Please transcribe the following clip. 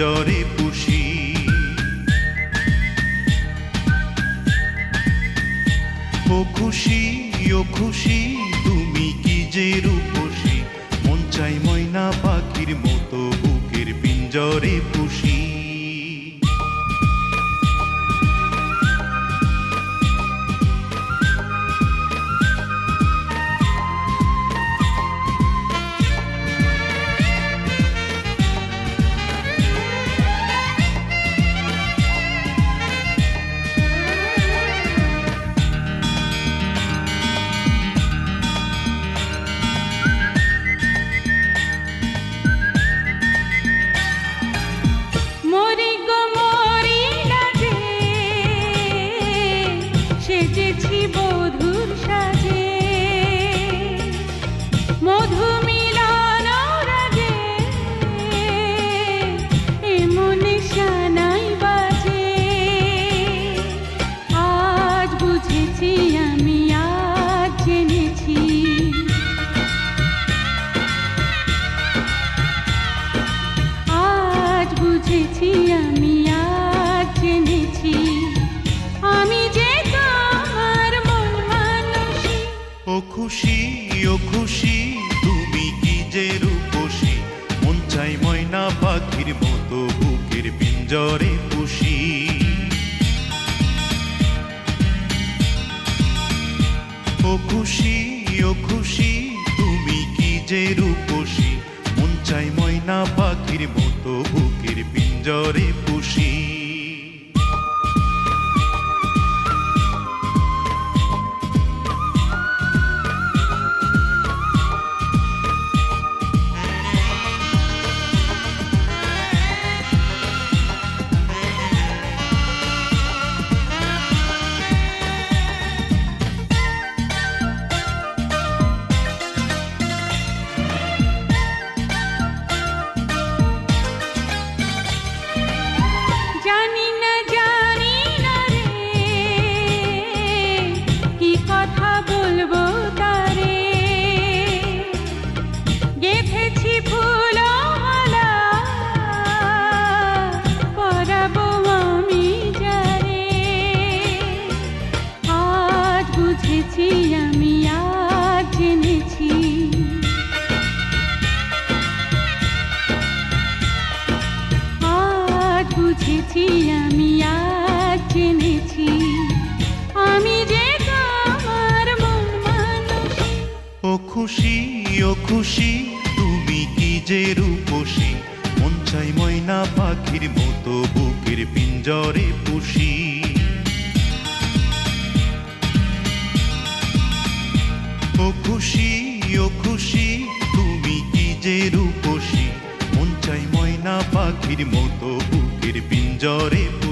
পিঞ্জরে পুষি। ও খুশি ও খুশি তুমি কি যে রূপসী, মন চাই ময়না পাখির মতো বুকের পিঞ্জরে পুষি। আমি আজ জেনেছি আমি যে তোমার মন মানুষী। ও খুশি ও খুশি তুমি কি যে রূপসী, মন চাই ময়না পাখির মতো বুকের পিঞ্জরে পুষি। ও খুশি ও খুশি তুমি কি যে রূপসী, মন চাই ময়না পাখির মতো বুকের পিঞ্জরে পুষি। আমি আজ জেনেছি আজ বুঝেছি আমি আজ জেনেছি আমি যে তোমার মন মানুষী। ও খুশি ও খুশি তুমি কি যে রূপসী, মন চাই ময়না পাখির মতো বুকের পিঞ্জরে পুষি। ও খুশি ও খুশি তুমি কি যে রূপসী, মন চাই ময়না পাখির মতো বুকের পিঞ্জরে পুষি।